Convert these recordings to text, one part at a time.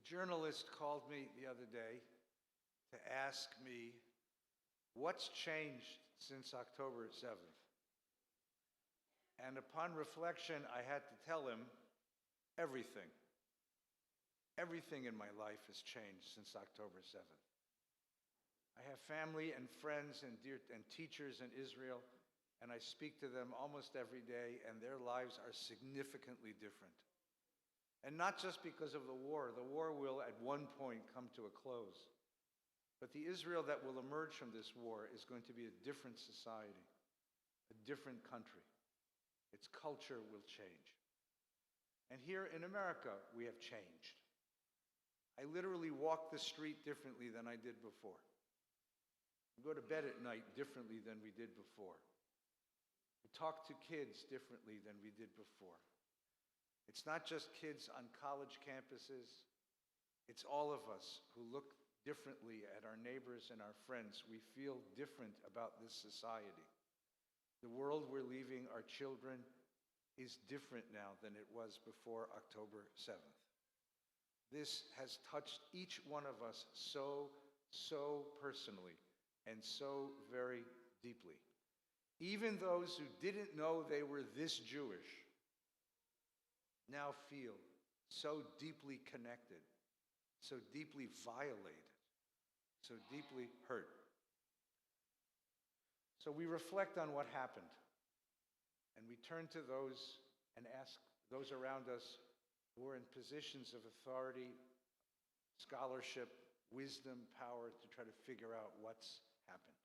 journalist called me the other day to ask me what's changed since October 7th. And upon reflection, I had to tell him everything. Everything in my life has changed since October 7th. I have family and friends and teachers in Israel, and I speak to them almost every day, and their lives are significantly different. And not just because of the war. The war will at one point come to a close. But the Israel that will emerge from this war is going to be a different society, a different country. Its culture will change. And here in America, we have changed. I literally walk the street differently than I did before. We go to bed at night differently than we did before. We talk to kids differently than we did before. It's not just kids on college campuses. It's all of us who look differently at our neighbors and our friends. We feel different about this society. The world we're leaving our children is different now than it was before October 7th. This has touched each one of us so personally and so very deeply. Even those who didn't know they were this Jewish now feel so deeply connected, so deeply violated, so deeply hurt. So we reflect on what happened, and we turn to those and ask those around us who are in positions of authority, scholarship, wisdom, power to try to figure out what's happened.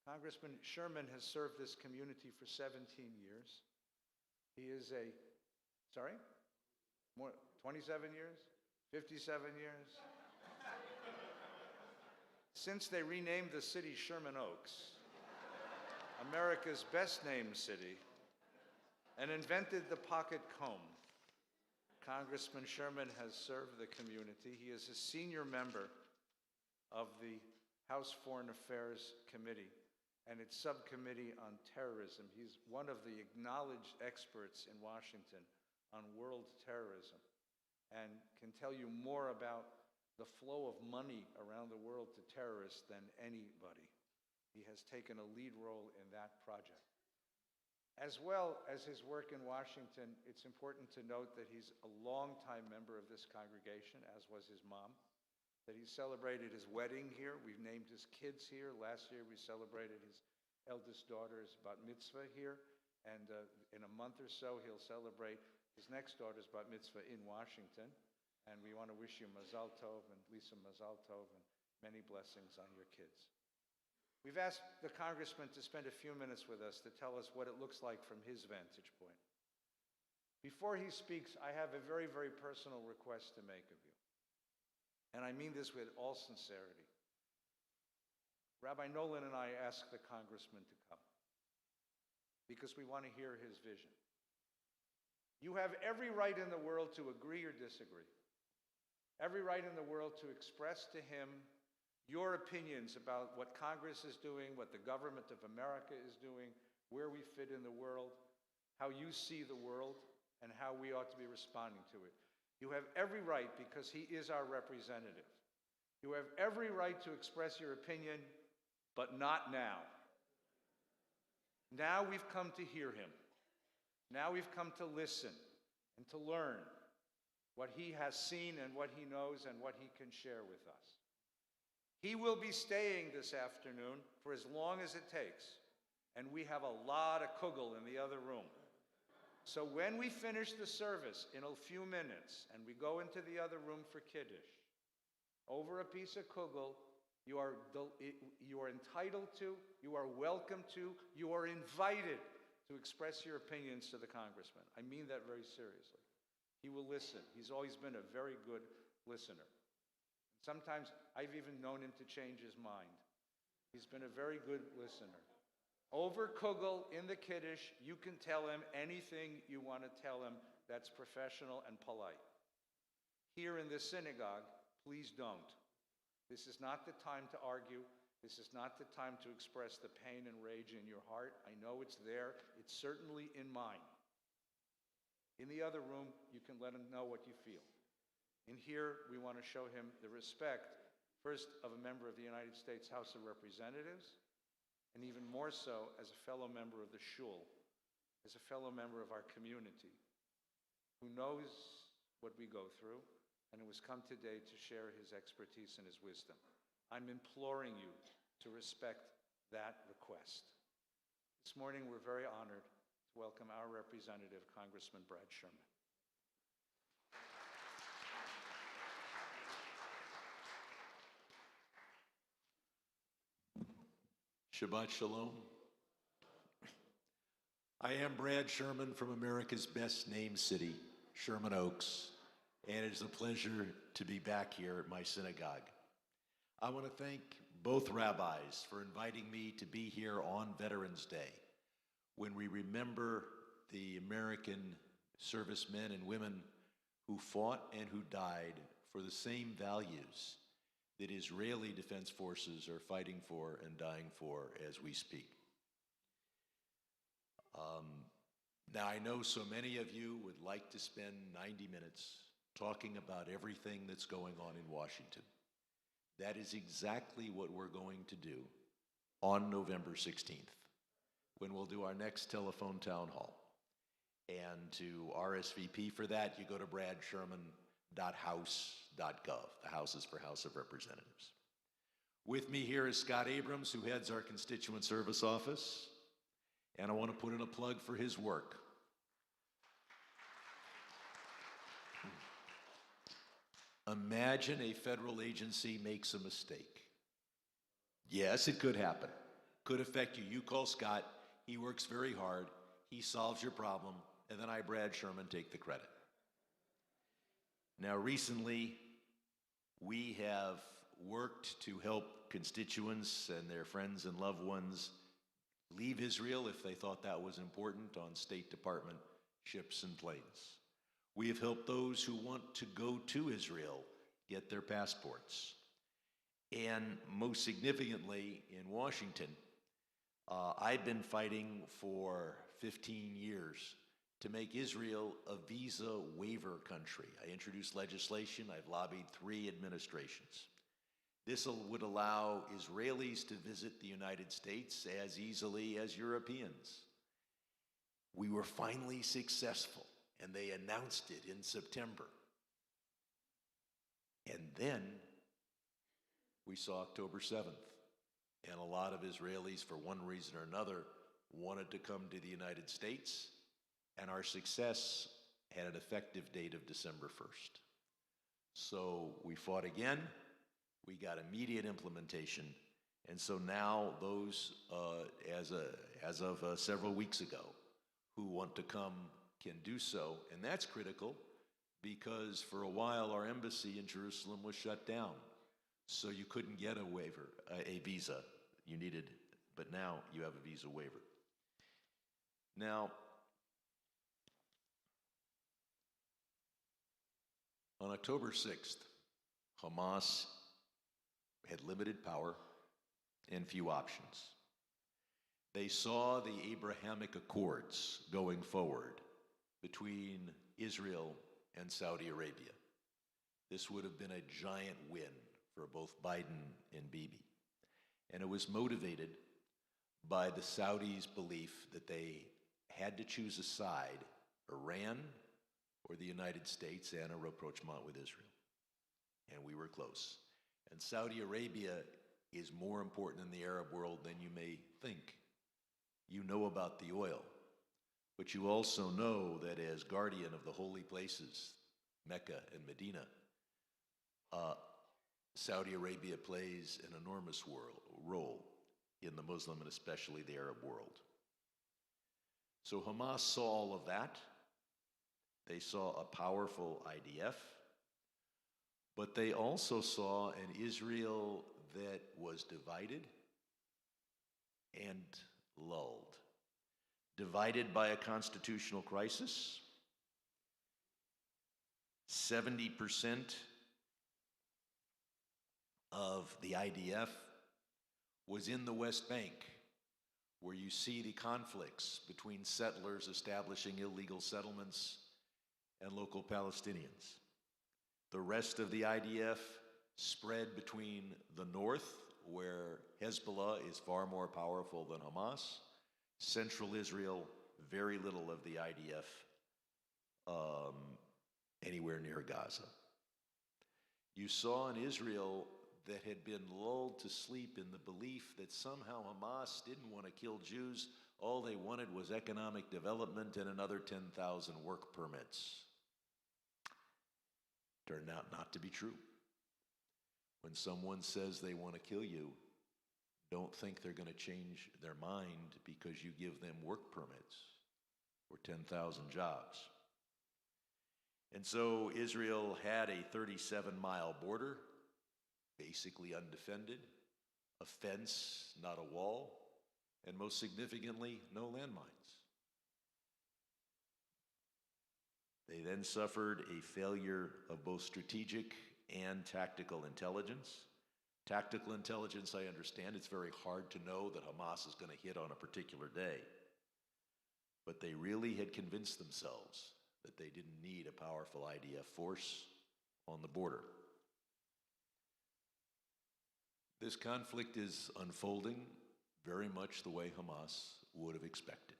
Congressman Sherman has served this community for 17 years. He is 27 years? 57 years? Since they renamed the city Sherman Oaks, America's best named city, and invented the pocket comb, Congressman Sherman has served the community. He is a senior member of the House Foreign Affairs Committee and its subcommittee on terrorism. He's one of the acknowledged experts in Washington on world terrorism and can tell you more about the flow of money around the world to terrorists than anybody. He has taken a lead role in that project. As well as his work in Washington, it's important to note that he's a longtime member of this congregation, as was his mom, that he celebrated his wedding here. We've named his kids here. Last year we celebrated his eldest daughter's bat mitzvah here, and in a month or so he'll celebrate his next daughter's bat mitzvah in Washington. And we want to wish you Mazal Tov and Lisa Mazal Tov and many blessings on your kids. We've asked the congressman to spend a few minutes with us to tell us what it looks like from his vantage point. Before he speaks, I have a very, very personal request to make of you. And I mean this with all sincerity. Rabbi Nolan and I asked the congressman to come because we want to hear his vision. You have every right in the world to agree or disagree. Every right in the world to express to him your opinions about what Congress is doing, what the government of America is doing, where we fit in the world, how you see the world, and how we ought to be responding to it. You have every right because he is our representative. You have every right to express your opinion, but not now. Now we've come to hear him. Now we've come to listen and to learn what he has seen and what he knows and what he can share with us. He will be staying this afternoon for as long as it takes, and we have a lot of kugel in the other room. So when we finish the service in a few minutes and we go into the other room for Kiddush, over a piece of kugel, you are entitled to, you are welcome to, you are invited to express your opinions to the congressman. I mean that very seriously. He will listen. He's always been a very good listener. Sometimes I've even known him to change his mind. He's been a very good listener. Over kugel in the Kiddush, you can tell him anything you want to tell him that's professional and polite. Here in this synagogue, please don't. This is not the time to argue. This is not the time to express the pain and rage in your heart. I know it's there. It's certainly in mine. In the other room, you can let him know what you feel. And here we want to show him the respect, first of a member of the United States House of Representatives, and even more so as a fellow member of the shul, as a fellow member of our community, who knows what we go through, and who has come today to share his expertise and his wisdom. I'm imploring you to respect that request. This morning, we're very honored to welcome our representative, Congressman Brad Sherman. Shabbat Shalom. I am Brad Sherman from America's best named city, Sherman Oaks, and it is a pleasure to be back here at my synagogue. I want to thank both rabbis for inviting me to be here on Veterans Day, when we remember the American servicemen and women who fought and who died for the same values that Israeli Defense Forces are fighting for and dying for as we speak. Now, I know so many of you would like to spend 90 minutes talking about everything that's going on in Washington. That is exactly what we're going to do on November 16th, when we'll do our next telephone town hall. And to RSVP for that, you go to bradsherman.house.gov. The House is for House of Representatives. With me here is Scott Abrams, who heads our Constituent Service Office. And I want to put in a plug for his work. Imagine a federal agency makes a mistake. Yes, it could happen. Could affect you. You call Scott, he works very hard, he solves your problem, and then I, Brad Sherman, take the credit. Now, recently, we have worked to help constituents and their friends and loved ones leave Israel if they thought that was important on State Department ships and planes. We have helped those who want to go to Israel get their passports. And most significantly, in Washington, I've been fighting for 15 years to make Israel a visa waiver country. I introduced legislation. I've lobbied 3 administrations. This would allow Israelis to visit the United States as easily as Europeans. We were finally successful, and they announced it in September. And then we saw October 7th, and a lot of Israelis, for one reason or another, wanted to come to the United States, and our success had an effective date of December 1st. So we fought again. We got immediate implementation, and so now those, as of several weeks ago, who want to come can do so, and that's critical because for a while our embassy in Jerusalem was shut down, so you couldn't get a waiver, a visa you needed, but now you have a visa waiver. Now, on October 6th, Hamas had limited power and few options. They saw the Abrahamic Accords going forward between Israel and Saudi Arabia. This would have been a giant win for both Biden and Bibi. And it was motivated by the Saudis' belief that they had to choose a side, Iran or the United States, and a rapprochement with Israel. And we were close. And Saudi Arabia is more important in the Arab world than you may think. You know about the oil, but you also know that as guardian of the holy places, Mecca and Medina, Saudi Arabia plays an enormous role in the Muslim and especially the Arab world. So Hamas saw all of that. They saw a powerful IDF, but they also saw an Israel that was divided and lulled. Divided by a constitutional crisis. 70% of the IDF was in the West Bank, where you see the conflicts between settlers establishing illegal settlements and local Palestinians. The rest of the IDF spread between the north, where Hezbollah is far more powerful than Hamas, central Israel, very little of the IDF anywhere near Gaza. You saw an Israel that had been lulled to sleep in the belief that somehow Hamas didn't want to kill Jews. All they wanted was economic development and another 10,000 work permits. Turned out not to be true. When someone says they want to kill you, don't think they're going to change their mind because you give them work permits or 10,000 jobs. And so Israel had a 37-mile border, basically undefended, a fence, not a wall, and most significantly, no landmines. They then suffered a failure of both strategic and tactical intelligence. Tactical intelligence, I understand, it's very hard to know that Hamas is going to hit on a particular day. But they really had convinced themselves that they didn't need a powerful IDF force on the border. This conflict is unfolding very much the way Hamas would have expected.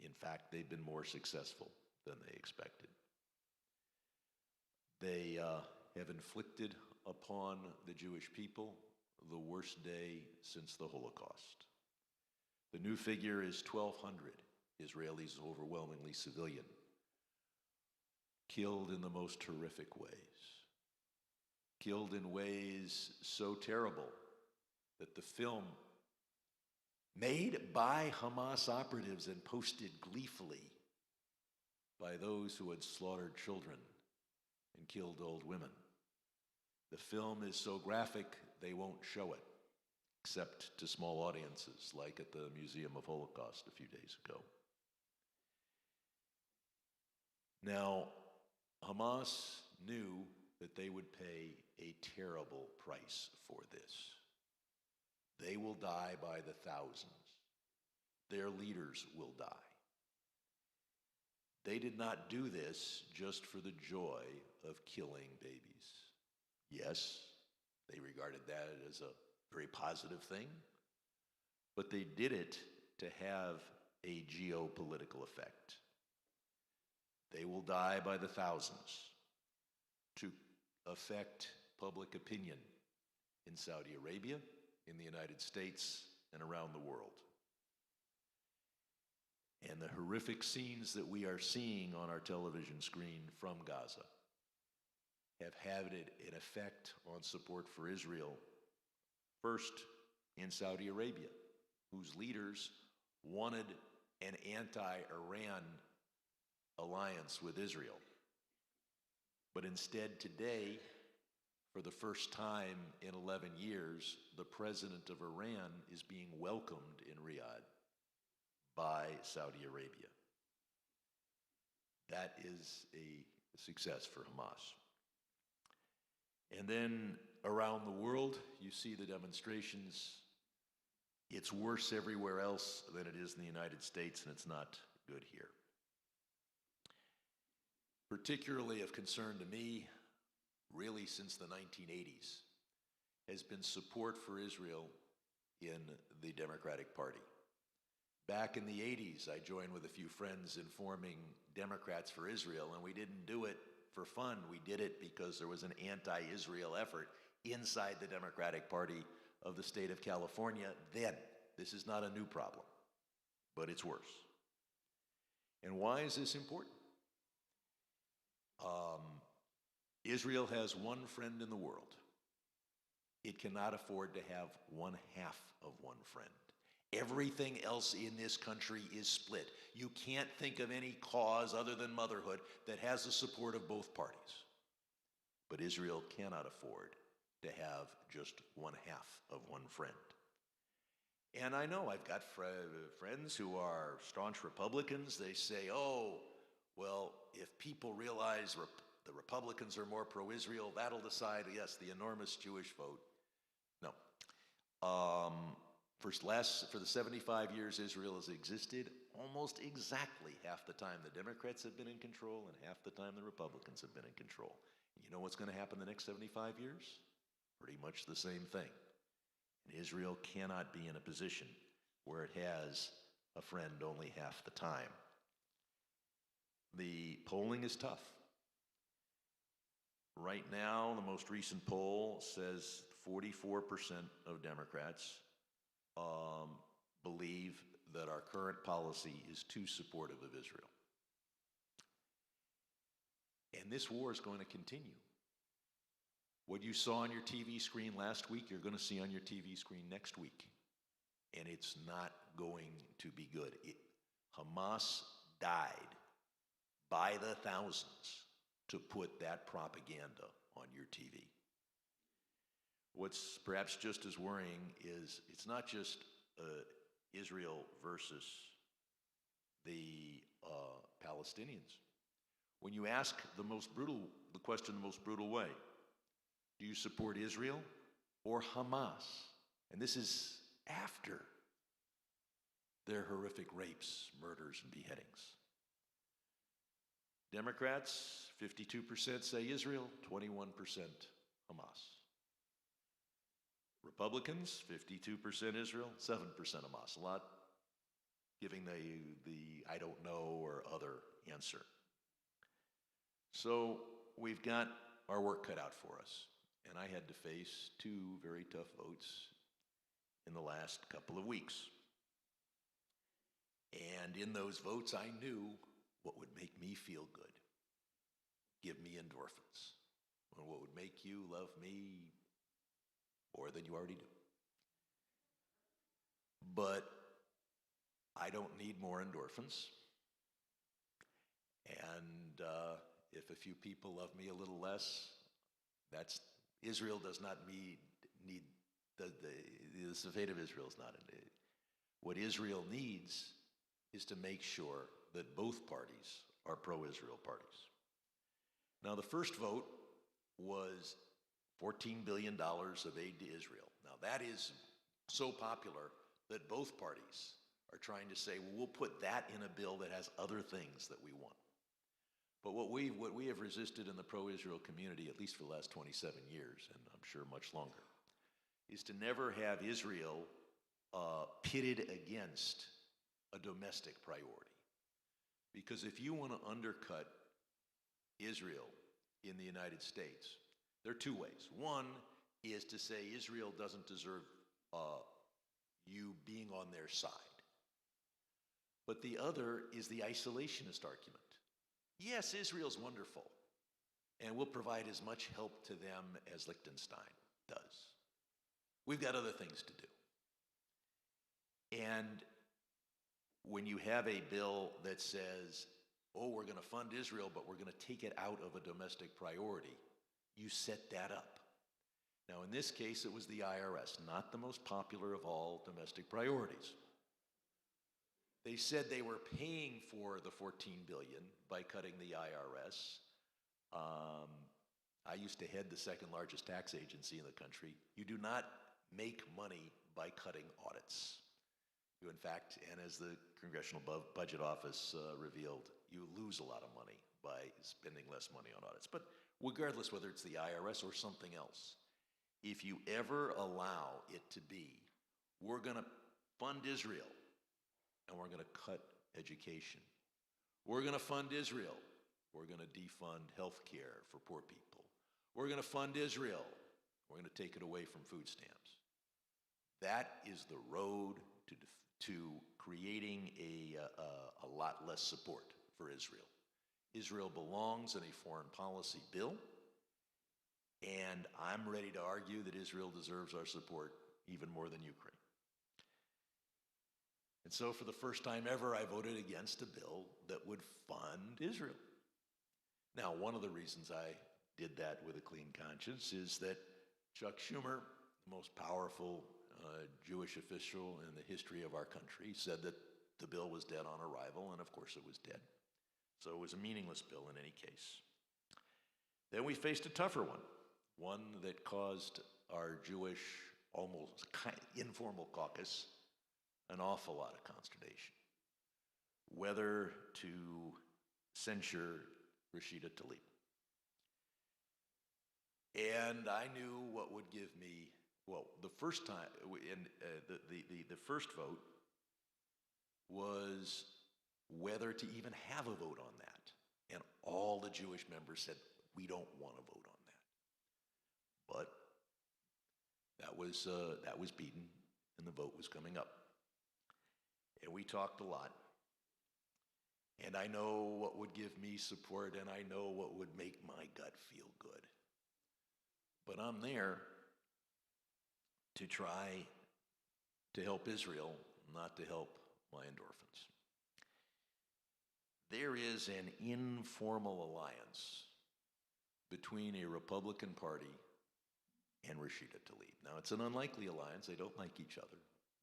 In fact, they've been more successful than they expected. They have inflicted upon the Jewish people the worst day since the Holocaust. The new figure is 1,200 Israelis, overwhelmingly civilian, killed in the most horrific ways. Killed in ways so terrible that the film, made by Hamas operatives and posted gleefully by those who had slaughtered children and killed old women. The film is so graphic, they won't show it, except to small audiences, like at the Museum of Holocaust a few days ago. Now, Hamas knew that they would pay a terrible price for this. They will die by the thousands. Their leaders will die. They did not do this just for the joy of killing babies. Yes, they regarded that as a very positive thing, but they did it to have a geopolitical effect. They will die by the thousands to affect public opinion in Saudi Arabia, in the United States, and around the world. And the horrific scenes that we are seeing on our television screen from Gaza have had an effect on support for Israel, first in Saudi Arabia, whose leaders wanted an anti-Iran alliance with Israel. But instead today, for the first time in 11 years, the president of Iran is being welcomed in Riyadh by Saudi Arabia. That is a success for Hamas. And then around the world, you see the demonstrations. It's worse everywhere else than it is in the United States, and it's not good here. Particularly of concern to me, really since the 1980s, has been support for Israel in the Democratic Party. Back in the 80s, I joined with a few friends in forming Democrats for Israel, and we didn't do it for fun. We did it because there was an anti-Israel effort inside the Democratic Party of the state of California then. This is not a new problem, but it's worse. And why is this important? Israel has one friend in the world. It cannot afford to have one half of one friend. Everything else in this country is split. You can't think of any cause other than motherhood that has the support of both parties. But Israel cannot afford to have just one half of one friend. And I know I've got friends who are staunch Republicans. They say, oh, well, if people realize the Republicans are more pro-Israel, that'll decide, yes, the enormous Jewish vote. No. For the 75 years Israel has existed, almost exactly half the time the Democrats have been in control and half the time the Republicans have been in control. You know what's going to happen the next 75 years? Pretty much the same thing. And Israel cannot be in a position where it has a friend only half the time. The polling is tough. Right now, the most recent poll says 44% of Democrats believe that our current policy is too supportive of Israel. And this war is going to continue. What you saw on your TV screen last week, you're going to see on your TV screen next week. And it's not going to be good. Hamas died by the thousands to put that propaganda on your TV. What's perhaps just as worrying is it's not just Israel versus the Palestinians. When you ask the question the most brutal way, do you support Israel or Hamas? And this is after their horrific rapes, murders, and beheadings. Democrats, 52% say Israel, 21% Hamas. Republicans, 52% Israel, 7% Hamas. A lot giving the I don't know or other answer. So we've got our work cut out for us. And I had to face two very tough votes in the last couple of weeks. And in those votes, I knew what would make me feel good. Give me endorphins. What would make you love me more than you already do. But I don't need more endorphins. And if a few people love me a little less, Israel does not need the fate of Israel is not in it. What Israel needs is to make sure that both parties are pro-Israel parties. Now, the first vote was $14 billion of aid to Israel. Now, that is so popular that both parties are trying to say, well, we'll put that in a bill that has other things that we want. But what we have resisted in the pro-Israel community, at least for the last 27 years, and I'm sure much longer, is to never have Israel pitted against a domestic priority. Because if you want to undercut Israel in the United States, there are two ways. One is to say Israel doesn't deserve you being on their side. But the other is the isolationist argument. Yes, Israel's wonderful, and we'll provide as much help to them as Liechtenstein does. We've got other things to do. And when you have a bill that says, oh, we're going to fund Israel, but we're going to take it out of a domestic priority, you set that up. Now, in this case, it was the IRS, not the most popular of all domestic priorities. They said they were paying for the $14 billion by cutting the IRS. I used to head the second largest tax agency in the country. You do not make money by cutting audits. You, in fact, and as the Congressional Budget Office revealed, you lose a lot of money by spending less money on audits. But regardless whether it's the IRS or something else, if you ever allow it to be, we're going to fund Israel, and we're going to cut education. We're going to fund Israel. We're going to defund health care for poor people. We're going to fund Israel. We're going to take it away from food stamps. That is the road to creating a lot less support for Israel. Israel belongs in a foreign policy bill, and I'm ready to argue that Israel deserves our support even more than Ukraine. And so for the first time ever, I voted against a bill that would fund Israel. Now, one of the reasons I did that with a clean conscience is that Chuck Schumer, the most powerful Jewish official in the history of our country, said that the bill was dead on arrival, and of course it was dead. So it was a meaningless bill in any case. Then we faced a tougher one that caused our Jewish, almost informal caucus an awful lot of consternation whether to censure Rashida Tlaib. And I knew what would give me, well, the first time, the first vote was whether to even have a vote on that. And all the Jewish members said, we don't want to vote on that. But that was beaten, and the vote was coming up. And we talked a lot. And I know what would give me support, and I know what would make my gut feel good. But I'm there to try to help Israel, not to help my endorphins. There is an informal alliance between a Republican Party and Rashida Tlaib. Now, it's an unlikely alliance. They don't like each other,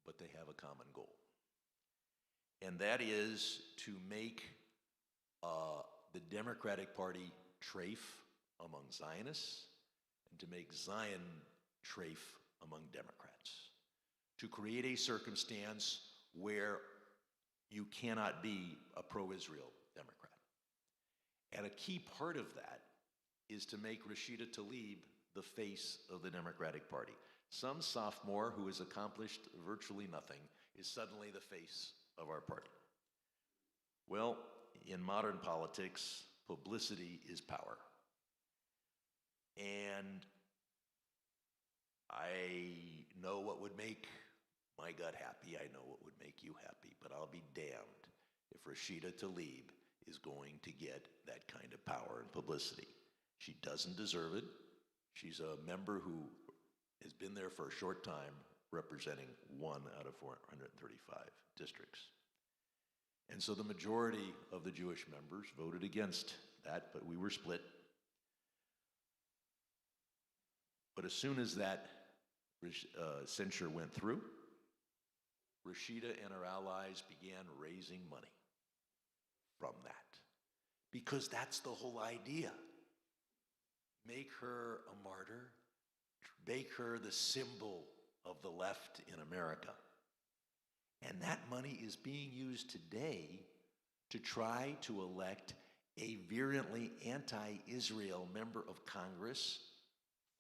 but they have a common goal. And that is to make the Democratic Party trafe among Zionists and to make Zion trafe among Democrats. To create a circumstance where you cannot be a pro-Israel Democrat. And a key part of that is to make Rashida Tlaib the face of the Democratic Party. Some sophomore who has accomplished virtually nothing is suddenly the face of our party. Well, in modern politics, publicity is power. And I know what would make my gut happy. I know what would make you happy. But I'll be damned if Rashida Tlaib is going to get that kind of power and publicity. She doesn't deserve it. She's a member who has been there for a short time, representing 1 out of 435 districts. And so the majority of the Jewish members voted against that, but we were split. But as soon as that censure went through, Rashida and her allies began raising money from that. Because that's the whole idea. Make her a martyr, make her the symbol of the left in America. And that money is being used today to try to elect a virulently anti-Israel member of Congress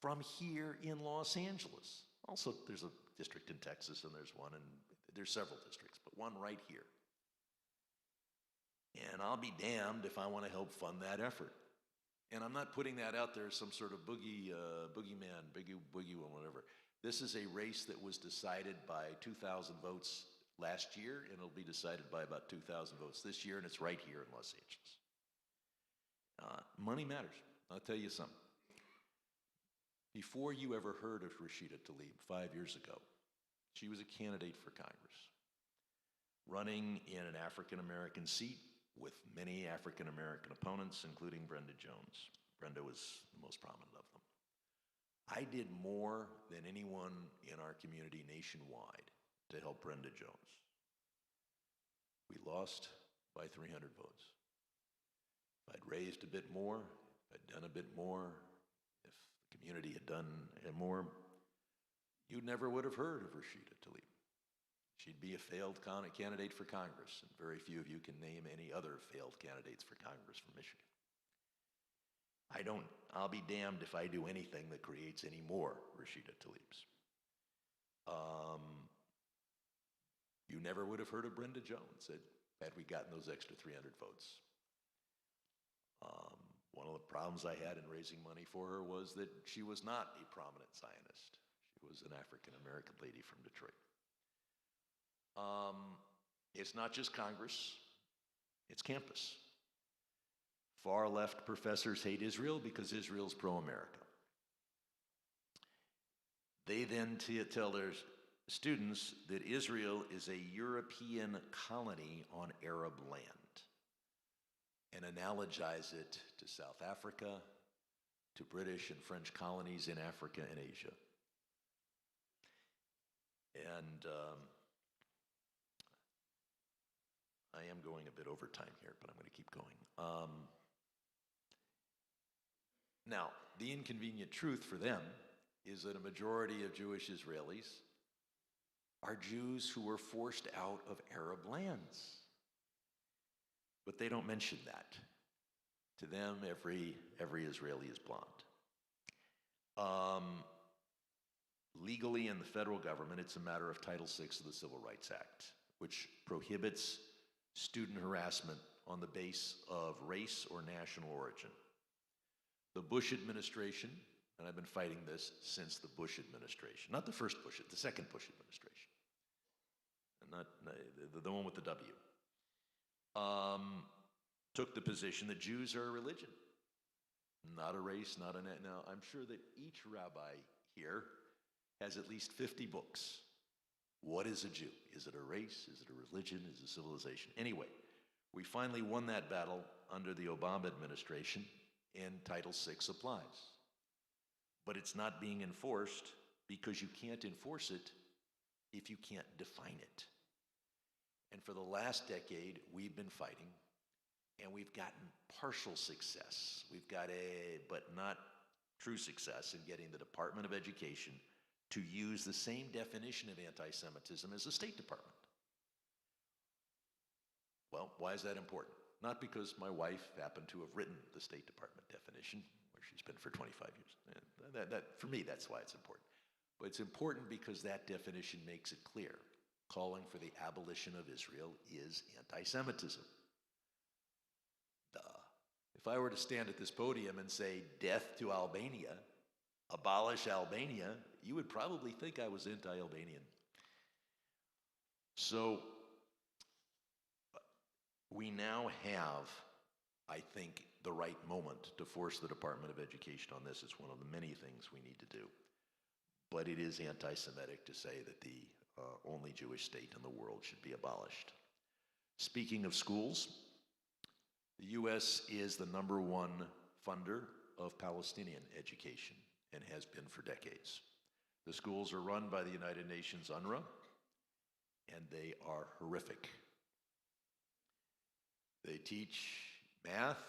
from here in Los Angeles. Also, there's a district in Texas, and there's one, and there's several districts, but one right here. And I'll be damned if I want to help fund that effort. And I'm not putting that out there as some sort of boogeyman, boogie one, whatever. This is a race that was decided by 2,000 votes last year, and it'll be decided by about 2,000 votes this year, and it's right here in Los Angeles. Money matters. I'll tell you something. Before you ever heard of Rashida Tlaib 5 years ago, she was a candidate for Congress, running in an African-American seat with many African-American opponents, including Brenda Jones. Brenda was the most prominent of them. I did more than anyone in our community nationwide to help Brenda Jones. We lost by 300 votes. If I'd raised a bit more, if I'd done a bit more, if the community had done more, you never would have heard of Rashida Tlaib. She'd be a failed candidate for Congress, and very few of you can name any other failed candidates for Congress from Michigan. I'll be damned if I do anything that creates any more Rashida Tlaibs. You never would have heard of Brenda Jones had we gotten those extra 300 votes. One of the problems I had in raising money for her was that she was not a prominent Zionist. She was an African-American lady from Detroit. It's not just Congress, it's campus. Far left professors hate Israel because Israel's pro-America. They then tell their students that Israel is a European colony on Arab land and analogize it to South Africa, to British and French colonies in Africa and Asia. And I am going a bit over time here, but I'm going to keep going. Now, the inconvenient truth for them is that a majority of Jewish Israelis are Jews who were forced out of Arab lands. But they don't mention that. To them, every Israeli is blonde. Legally in the federal government, it's a matter of Title VI of the Civil Rights Act, which prohibits student harassment on the base of race or national origin. The Bush administration, and I've been fighting this since the Bush administration, not the first Bush, the second Bush administration, and not the one with the W, took the position that Jews are a religion, not a race, not a... Now, I'm sure that each rabbi here has at least 50 books. What is a Jew? Is it a race? Is it a religion? Is it a civilization? Anyway, we finally won that battle under the Obama administration, and Title VI applies. But it's not being enforced because you can't enforce it if you can't define it. And for the last decade, we've been fighting, and we've gotten partial success. We've got but not true success in getting the Department of Education to use the same definition of anti-Semitism as the State Department. Well, why is that important? Not because my wife happened to have written the State Department definition, where she's been for 25 years. For me, that's why it's important. But it's important because that definition makes it clear. Calling for the abolition of Israel is anti-Semitism. Duh. If I were to stand at this podium and say, death to Albania, abolish Albania, you would probably think I was anti-Albanian. So we now have, I think, the right moment to force the Department of Education on this. It's one of the many things we need to do. But it is anti-Semitic to say that the only Jewish state in the world should be abolished. Speaking of schools, the U.S. is the #1 funder of Palestinian education and has been for decades. The schools are run by the United Nations UNRWA, and they are horrific. They teach math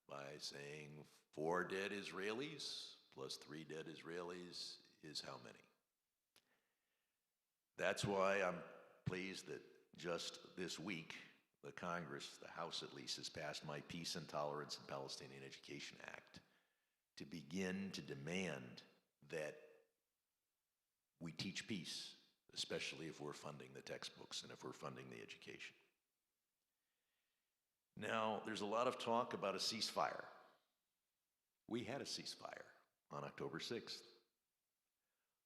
by saying 4 dead Israelis plus 3 dead Israelis is how many? That's why I'm pleased that just this week, the Congress, the House at least, has passed my Peace and Tolerance in Palestinian Education Act to begin to demand that we teach peace, especially if we're funding the textbooks and if we're funding the education. Now, there's a lot of talk about a ceasefire. We had a ceasefire on October 6th.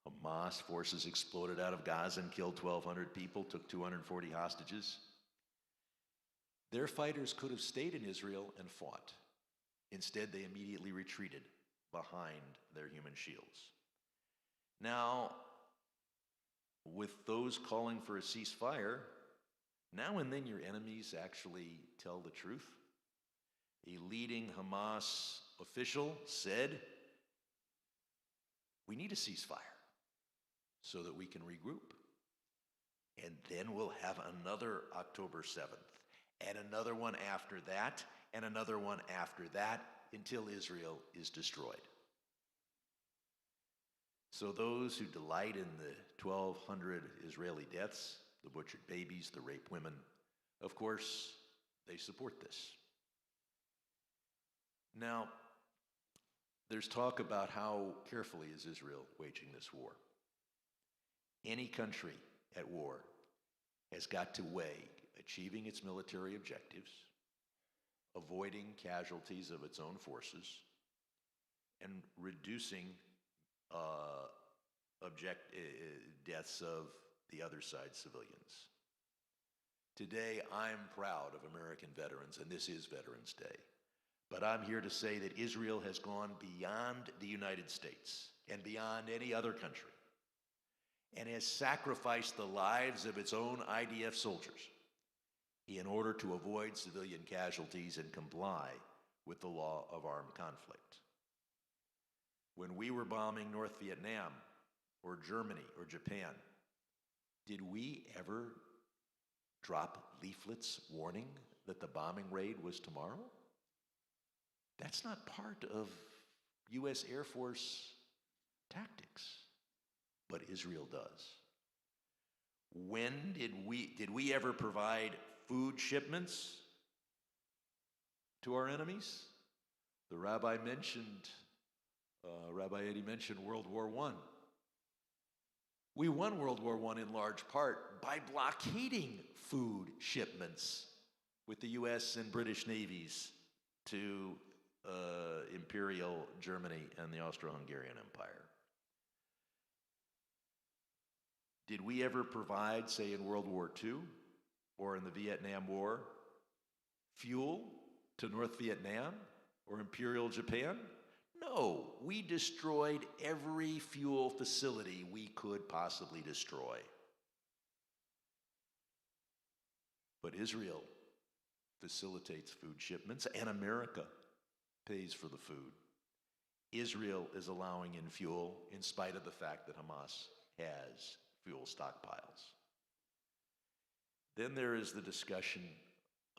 Hamas forces exploded out of Gaza and killed 1,200 people, took 240 hostages. Their fighters could have stayed in Israel and fought. Instead, they immediately retreated behind their human shields. Now, with those calling for a ceasefire, now and then your enemies actually tell the truth. A leading Hamas official said, we need a ceasefire so that we can regroup. And then we'll have another October 7th, and another one after that, and another one after that, until Israel is destroyed. So those who delight in the 1,200 Israeli deaths, the butchered babies, the raped women, of course, they support this. Now, there's talk about how carefully is Israel waging this war. Any country at war has got to weigh achieving its military objectives, avoiding casualties of its own forces, and reducing deaths of the other side's civilians. Today, I'm proud of American veterans, and this is Veterans Day. But I'm here to say that Israel has gone beyond the United States and beyond any other country, and has sacrificed the lives of its own IDF soldiers in order to avoid civilian casualties and comply with the law of armed conflict. When we were bombing North Vietnam, or Germany, or Japan, did we ever drop leaflets warning that the bombing raid was tomorrow? That's not part of U.S. Air Force tactics, but Israel does. When did we ever provide food shipments to our enemies? The rabbi mentioned, Rabbi Eddie mentioned World War I. We won World War I in large part by blockading food shipments with the U.S. and British navies to Imperial Germany and the Austro-Hungarian Empire. Did we ever provide, say in World War II or in the Vietnam War, fuel to North Vietnam or Imperial Japan? No, we destroyed every fuel facility we could possibly destroy. But Israel facilitates food shipments, and America pays for the food. Israel is allowing in fuel in spite of the fact that Hamas has fuel stockpiles. Then there is the discussion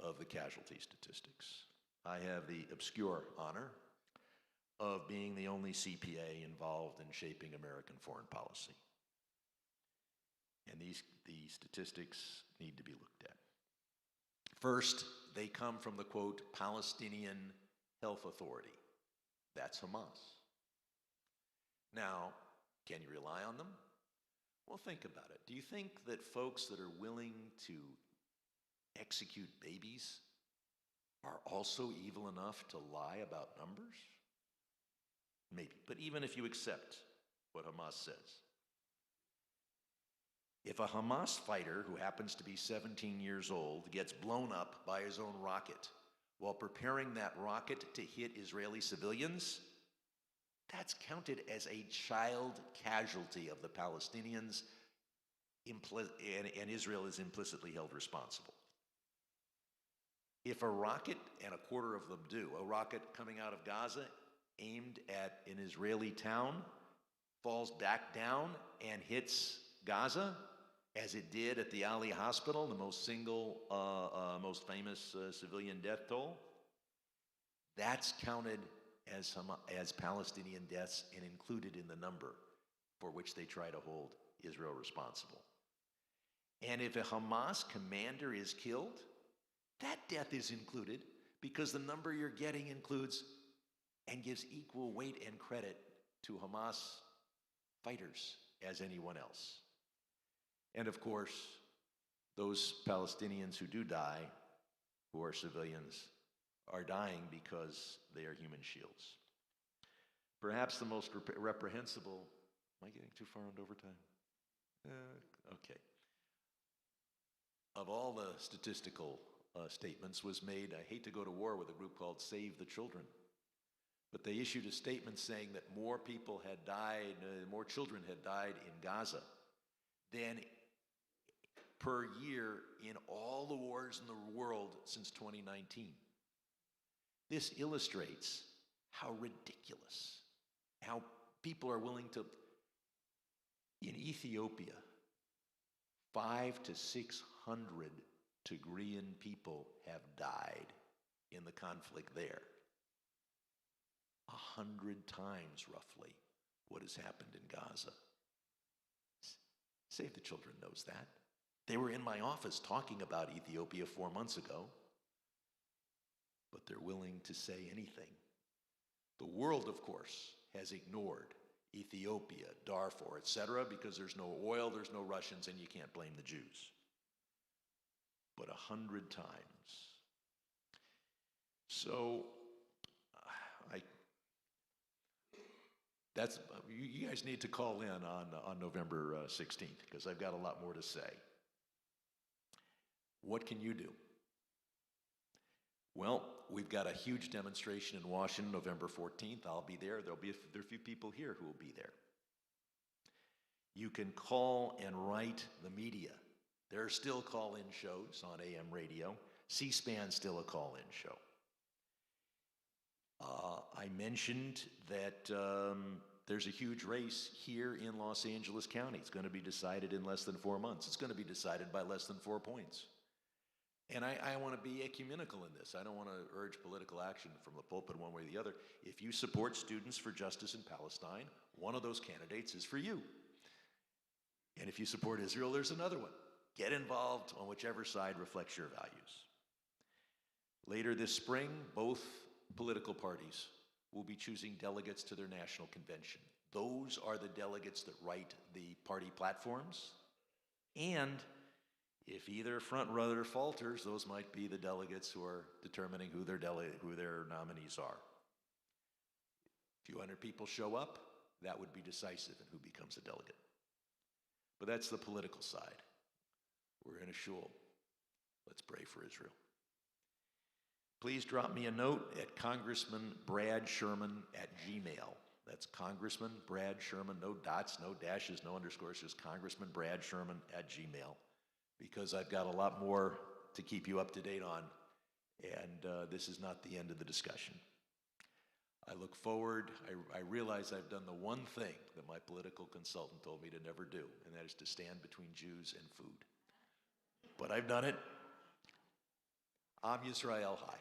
of the casualty statistics. I have the obscure honor of being the only CPA involved in shaping American foreign policy. And the statistics need to be looked at. First, they come from the, quote, Palestinian Health Authority. That's Hamas. Now, can you rely on them? Well, think about it. Do you think that folks that are willing to execute babies are also evil enough to lie about numbers? Maybe. But even if you accept what Hamas says, if a Hamas fighter who happens to be 17 years old gets blown up by his own rocket while preparing that rocket to hit Israeli civilians, that's counted as a child casualty of the Palestinians, and Israel is implicitly held responsible. If a rocket, and a quarter of them do, a rocket coming out of Gaza aimed at an Israeli town falls back down and hits Gaza, as it did at the Ali Hospital, the most famous civilian death toll, that's counted as Palestinian deaths and included in the number for which they try to hold Israel responsible. And if a Hamas commander is killed, that death is included because the number you're getting includes and gives equal weight and credit to Hamas fighters as anyone else. And of course, those Palestinians who do die, who are civilians, are dying because they are human shields. Perhaps the most reprehensible, am I getting too far into overtime? Okay. Of all the statistical statements was made, I hate to go to war with a group called Save the Children, but they issued a statement saying that more people had died, more children had died in Gaza than per year in all the wars in the world since 2019. This illustrates how ridiculous, how people are willing to, in Ethiopia, 500 to 600 Tigrayan people have died in the conflict there. 100 times, roughly, what has happened in Gaza. Save the Children knows that. They were in my office talking about Ethiopia 4 months ago, but they're willing to say anything. The world, of course, has ignored Ethiopia, Darfur, etc., because there's no oil, there's no Russians, and you can't blame the Jews. But 100 times. So, you guys need to call in on November 16th, because I've got a lot more to say. What can you do? Well, we've got a huge demonstration in Washington, November 14th. I'll be there. There are a few people here who will be there. You can call and write the media. There are still call-in shows on AM radio. C-SPAN's still a call-in show. I mentioned that there's a huge race here in Los Angeles County. It's going to be decided in less than 4 months. It's going to be decided by less than 4 points. And I want to be ecumenical in this. I don't want to urge political action from the pulpit one way or the other. If you support Students for Justice in Palestine, one of those candidates is for you. And if you support Israel, there's another one. Get involved on whichever side reflects your values. Later this spring, both political parties will be choosing delegates to their national convention. Those are the delegates that write the party platforms. And if either front runner falters, those might be the delegates who are determining who their nominees are. A few hundred people show up, that would be decisive in who becomes a delegate. But that's the political side. We're in a shul. Let's pray for Israel. Please drop me a note at congressmanbradSherman@gmail.com. That's Congressman Brad Sherman, no dots, no dashes, no underscores, just Congressman Brad Sherman@gmail.com, because I've got a lot more to keep you up to date on, and this is not the end of the discussion. I look forward, I realize I've done the one thing that my political consultant told me to never do, and that is to stand between Jews and food. But I've done it. Am Yisrael Chai.